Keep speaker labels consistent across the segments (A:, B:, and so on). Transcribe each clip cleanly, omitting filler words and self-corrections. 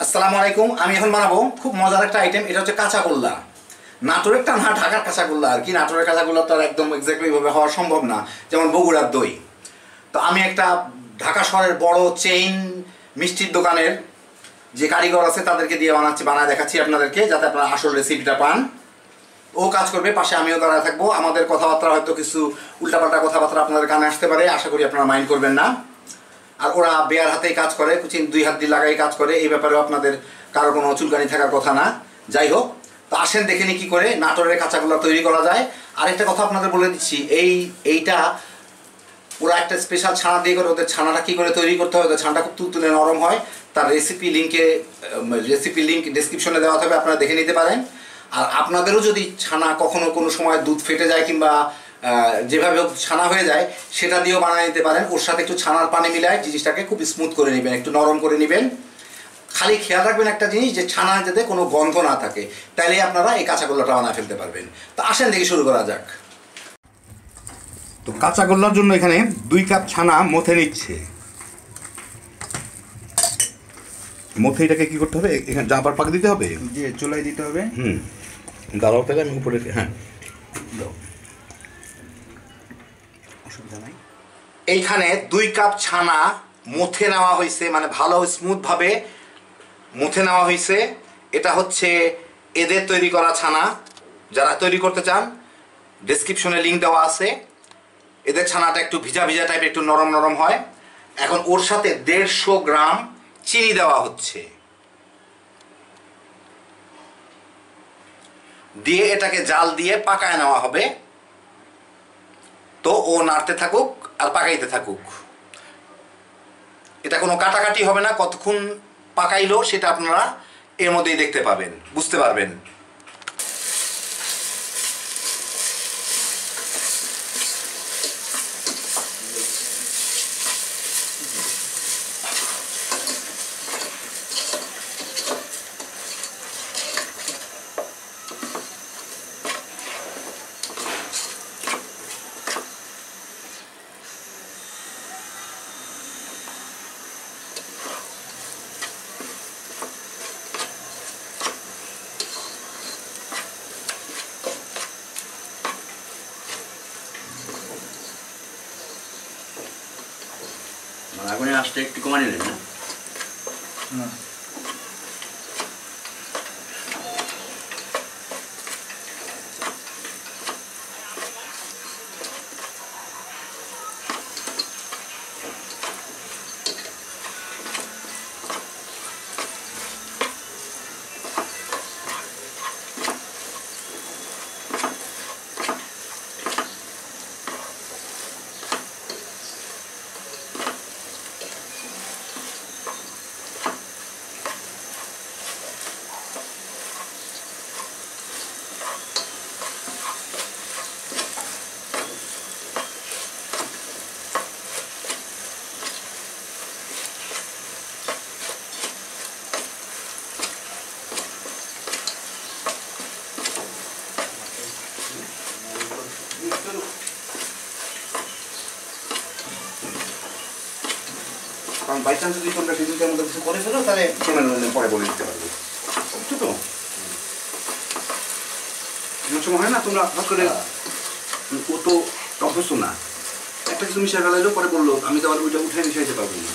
A: আসসালামু আলাইকুম। আমি এখন বানাবো খুব মজার একটা আইটেম। এটা হচ্ছে কাঁচাগোল্লা। নাটোরেরটা না, ঢাকার কাঁচাগোল্লা আর কি। নাটোরের কাঁচাগোল্লা তো আর একদম এক্স্যাক্টলি ভাবে হওয়া সম্ভব না, যেমন বগুড়ার দই। তো আমি একটা ঢাকা শহরের বড় চেইন মিষ্টির দোকানের যে কারিগর আছে তাদেরকে দিয়ে বানায় দেখাচ্ছি আপনাদেরকে, যাতে আপনারা আসল রেসিপিটা পান। ও কাজ করবে, পাশে আমিও দাঁড়ায় থাকবো। আমাদের কথাবার্তা হয়তো কিছু উল্টাপাল্টা কথাবার্তা আপনাদের কানে আসতে পারে, আশা করি আপনারা মাইন্ড করবেন না। আর ওরা বেয়ার হাতেই কাজ করে, কুচিন 2 হাত দিয়ে লাগাই কাজ করে। এই ব্যাপারেও আপনাদের কারো কোনো চুলকানি থাকার কথা না। যাই হোক, তো আসেন দেখে নি কী করে নাটোরের কাঁচাগোল্লা তৈরি করা যায়। আরেকটা কথা আপনাদের বলে দিচ্ছি, এইটা ওরা একটা স্পেশাল ছানা দিয়ে করে। ওদের ছানাটা কী করে তৈরি করতে হবে, ওদের ছানাটা খুব তুলতুলে নরম হয়। তার রেসিপি লিঙ্ক ডেসক্রিপশনে দেওয়া থাকবে, আপনারা দেখে নিতে পারেন। আর আপনাদেরও যদি ছানা কখনো কোনো সময় দুধ ফেটে যায় কিংবা যেভাবে ছানা হয়ে যায়, সেটা দিয়েও বানিয়ে নিতে পারেন। ওর সাথে একটু ছানার পানি মিলায় জিনিসটাকে খুব স্মুথ করে নেবেন, একটু নরম করে নেবেন। খালি খেয়াল রাখবেন একটা জিনিস, যে ছানা যাতে কোনো গন্ধ না থাকে, তাইলেই আপনারা এই কাঁচাগোল্লাটা বানিয়ে ফেলতে পারবেন। তো আসেন দেখি শুরু করা যাক। তো কাঁচাগোল্লার জন্য এখানে 2 কাপ ছানা মথে নিচ্ছে। মথে এটাকে কী করতে হবে, এখানে জাবার পাক দিতে হবে,
B: যে চুলায় দিতে হবে।
A: দাঁড়াও তাহলে আমি উপরে, হ্যাঁ দাও, অসুবিধা নাই। এইখানে 2 কাপ ছানা মথে নেওয়া হয়েছে, মানে ভালো স্মুথভাবে মথে নেওয়া হয়েছে। এটা হচ্ছে এদের তৈরি করা ছানা। যারা তৈরি করতে চান ডেসক্রিপশনে লিঙ্ক দেওয়া আছে। এদের ছানাটা একটু ভিজা ভিজা টাইপের, একটু নরম নরম হয়। এখন ওর সাথে 150 গ্রাম চিনি দেওয়া হচ্ছে, দিয়ে এটাকে জাল দিয়ে পাকায় নেওয়া হবে। তো ও নাড়তে থাকুক আর পাকাইতে থাকুক। এটা কোনো কাটাকাটি হবে না, কতক্ষণ পাকাইলো সেটা আপনারা এর মধ্যেই দেখতে পাবেন, বুঝতে পারবেন।
B: আগুনের আঁচটা একটু কমা নিলেন না?
A: কারণ বাই চান্স যদি তোমরা সেদিনটার মধ্যে কিছু করে ফেলো, তাহলে পরে বলে দিতে পারবে, বুঝছো তো? এমন সময় হয় না, তোমরা হঠাৎ করে ও তো অভ্যস্ত না, একটা কিছু মিশিয়ে গেলো, পরে বললো, আমি তো আবার ওইটা উঠে মিশাইতে পারবো না।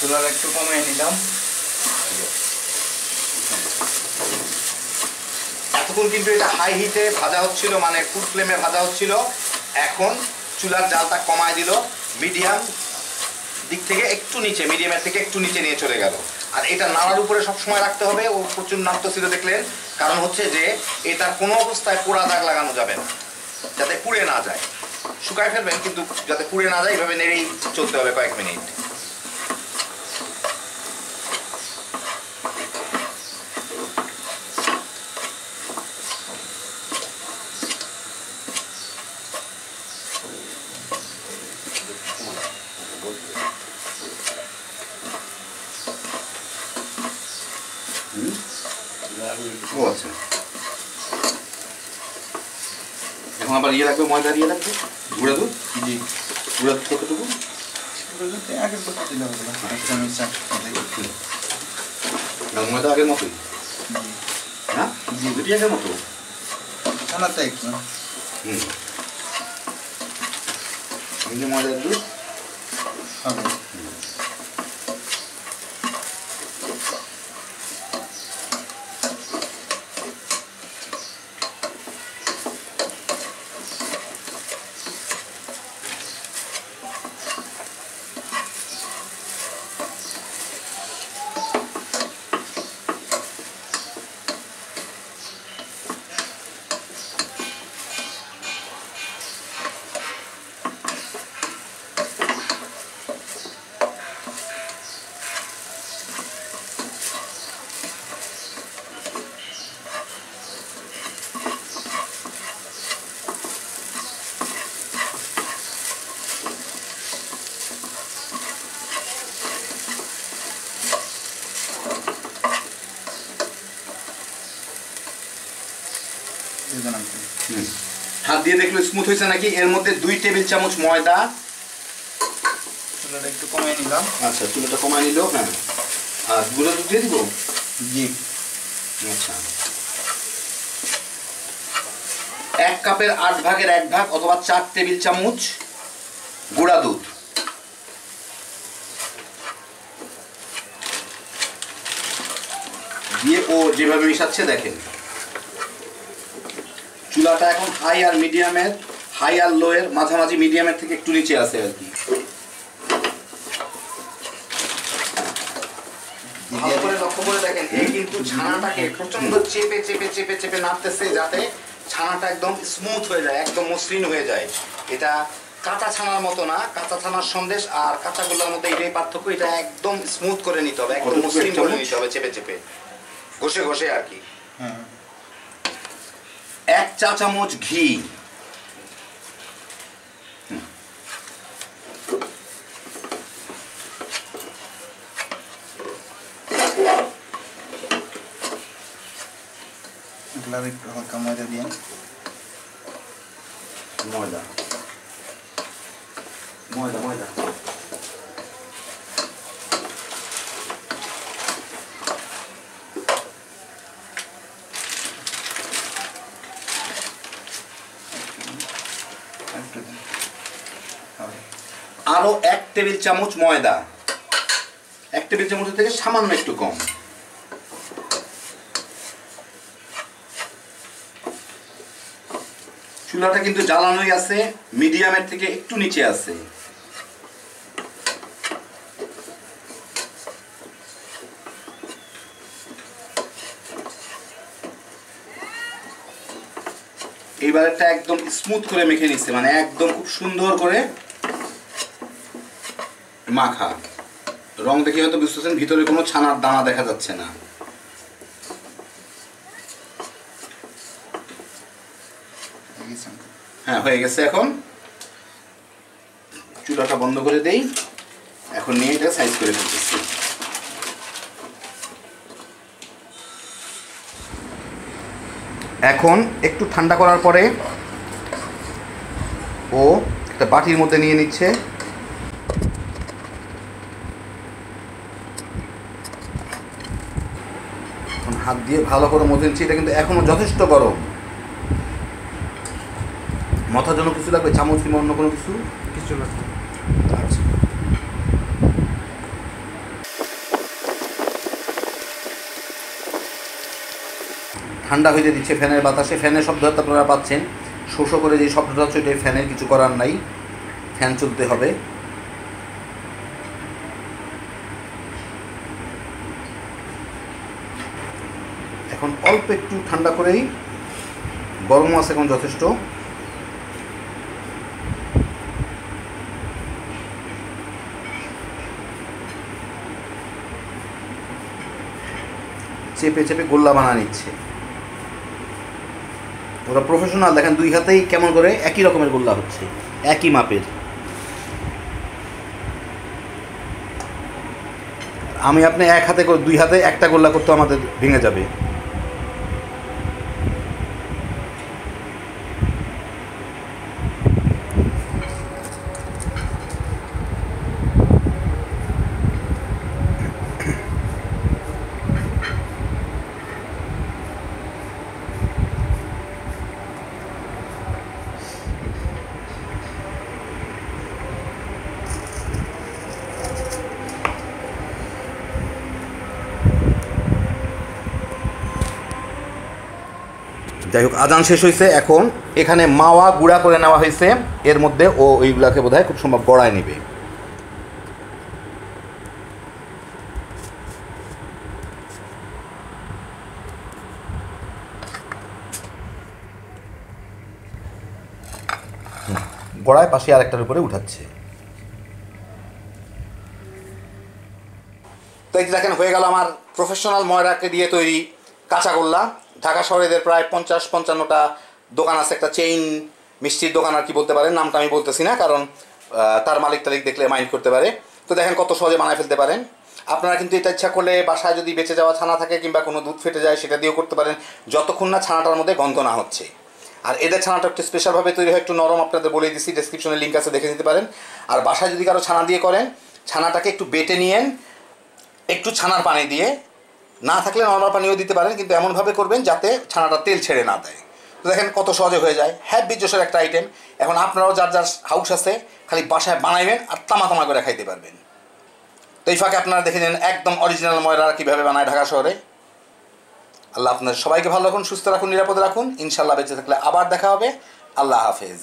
B: চুলার একটু কমিয়ে নিলাম।
A: এতক্ষণ কিন্তু এটা হাই হিটে ভাজা হচ্ছিল, মানে ফুড ফ্লেমে ভাজা হচ্ছিল। এখন চুলার জালটা কমায় দিল, মিডিয়াম দিক থেকে একটু নিচে, মিডিয়ামের থেকে একটু নিচে নিয়ে চলে গেল। আর এটা নাড়ার উপরে সব সময় রাখতে হবে। ও প্রচুর নাড়তেছিল দেখলেন, কারণ হচ্ছে যে এটা কোনো অবস্থায় পোড়া দাগ লাগানো যাবে না, যাতে পুড়ে না যায়। শুকায় ফেলবেন কিন্তু যাতে পুড়ে না যায়, এভাবে নেড়েই চলতে হবে কয়েক মিনিট। ও আচ্ছা, এখন আবার ইয়ে লাগবে, ময়দা দিয়ে লাগবে, গুঁড়া দুধ।
B: জি,
A: গুঁড়া দুধ কতটুকু?
B: আগের কথা দিলে হবে না, একটা আমি
A: ময়দা আগের মতোই? হ্যাঁ, দুটি আগের মতো।
B: ছানাটা একটু
A: ময়দার দুধ
B: হবে।
A: হাত দিয়ে দেখলো স্মুথ হয়েছে নাকি। এর মধ্যে 2 টেবিল চামচ ময়দা।
B: চুলাটা একটু কমিয়ে নিলাম।
A: আচ্ছা, চুলাটা কমায় নিল। হ্যাঁ, আর গুঁড়া দুধ দিয়ে দিব।
B: জি,
A: আচ্ছা, 1 কাপের 8 ভাগের 1 ভাগ অথবা 4 টেবিল চামচ গুঁড়া দুধ। দিয়ে ও যেভাবে মিশাচ্ছে দেখেন। চুলাটা এখন হাই আর মিডিয়ামের, হাই আর লো এর মাঝামাঝি, মিডিয়ামের থেকে একটু নিচে আছে আর কি। ভালো করে লক্ষ্য করে দেখেন, এই কিন্তু ছানাটাকে প্রচন্ড চেপে চেপে চেপে চেপে নাড়তেছে, যাতে ছানাটা একদম স্মুথ হয়ে যায়, একদম মসৃণ হয়ে যায়। এটা কাঁচা ছানার মতো না। কাঁচা ছানার সন্দেশ আর কাঁচা গোল্লার মধ্যে এটাই পার্থক্য। এটা একদম স্মুথ করে নিতে হবে, একদম মসৃণ করে নিতে হবে, চেপে চেপে ঘষে ঘষে আর কি। 1 চা চামচ ঘি।
B: একটু হালকা ময়দা দিয়ে,
A: ময়দা ময়দা ময়দা আরো 1 টেবিল চামচ ময়দা। 1 টেবিল চামচের থেকে সামান্য একটু কম। চুলাটা কিন্তু জ্বালানোই আছে, মিডিয়ামের থেকে একটু নিচে আছে। এইবারটা একদম স্মুথ করে মেখে নিচ্ছে, মানে একদম খুব সুন্দর করে মাখা। রং দেখে হয়তো বুঝতেছেন ভিতরে কোনো ছানার দানা দেখা যাচ্ছে না। হ্যাঁ, হয়ে গেছে। এখন চুলাটা বন্ধ করে দেই। এখন নিয়ে এটা সাইজ করে ফেলতেছি। এখন একটু ঠান্ডা করার পরে ও একটা বাটির মধ্যে নিয়ে নিচ্ছে। এখন হাত দিয়ে ভালো করে মধ্যে নিচ্ছি। এটা কিন্তু এখনো যথেষ্ট গরম। মাথার জন্য কিছু লাগবে, চামচ কিংবা অন্য কোনো কিছু?
B: কিছু লাগবে।
A: আচ্ছা, ঠান্ডা হইতে দিচ্ছে ফ্যানের বাতাসে। ফ্যানের শব্দ হয়তো আপনারা পাচ্ছেন, শো শো করে যে শব্দটা হচ্ছে এটা ফ্যানের, কিছু করার নাই, ফ্যান চলতে হবে। এখন অল্প একটু ঠান্ডা করেই, গরমও আছে এখন যথেষ্ট। চেপে চেপে গোল্লা বানা নিচ্ছে ওরা প্রফেশনাল। দেখেন দুই হাতেই কেমন করে একই রকমের গোল্লা হচ্ছে, একই মাপের। আমি আপনি এক হাতে করে, দুই হাতে একটা গোল্লা করতে আমাদের ভেঙে যাবে। যাই হোক, আজান শেষ হয়েছে। এখন এখানে মাওয়া গুঁড়া করে নেওয়া হয়েছে, এর মধ্যে ও ওইগুলাকে বোধহয় খুব সম্ভব গড়ায় নেবে। গড়ায় পাশে আরেকটার উপরে উঠাচ্ছে। তো এই দেখেন হয়ে গেল আমার প্রফেশনাল ময়রাকে দিয়ে তৈরি কাঁচাগোল্লা। ঢাকা শহরে এদের প্রায় 50-55টা দোকান আছে। একটা চেইন মিষ্টির দোকান আর কি বলতে পারেন, নামটা আমি বলতেছি না কারণ তার মালিক টালিক দেখলে মাইন্ড করতে পারে। তো দেখেন কত সহজে বানায় ফেলতে পারেন আপনারা। কিন্তু এটা ইচ্ছা করলে বাসায় যদি বেঁচে যাওয়া ছানা থাকে কিংবা কোনো দুধ ফেটে যায় সেটা দিয়েও করতে পারেন, যতক্ষণ না ছানাটার মধ্যে গন্ধ না হচ্ছে। আর এদের ছানাটা একটু স্পেশালভাবে তৈরি হয়, একটু নরম, আপনাদের বলে দিচ্ছি, ডেসক্রিপশনে লিঙ্ক আছে, দেখে নিতে পারেন। আর বাসায় যদি কারো ছানা দিয়ে করেন, ছানাটাকে একটু বেটে নিয়েন, একটু ছানার পানি দিয়ে, না থাকলে নর্মাল পানিও দিতে পারেন, কিন্তু এমনভাবে করবেন যাতে ছানাটা তেল ছেড়ে না দেয়। তো দেখেন কত সহজে হয়ে যায়, হ্যাপি জোশের একটা আইটেম। এখন আপনারাও যার যার হাউস আছে খালি বাসায় বানাইবেন আর তামা তামা করে খাইতে পারবেন। তো এই ফাঁকে আপনারা দেখে নেন একদম অরিজিনাল ময়রা কীভাবে বানায় ঢাকা শহরে। আল্লাহ আপনাদের সবাইকে ভালো রাখুন, সুস্থ রাখুন, নিরাপদে রাখুন। ইনশাল্লাহ বেঁচে থাকলে আবার দেখা হবে। আল্লাহ হাফেজ।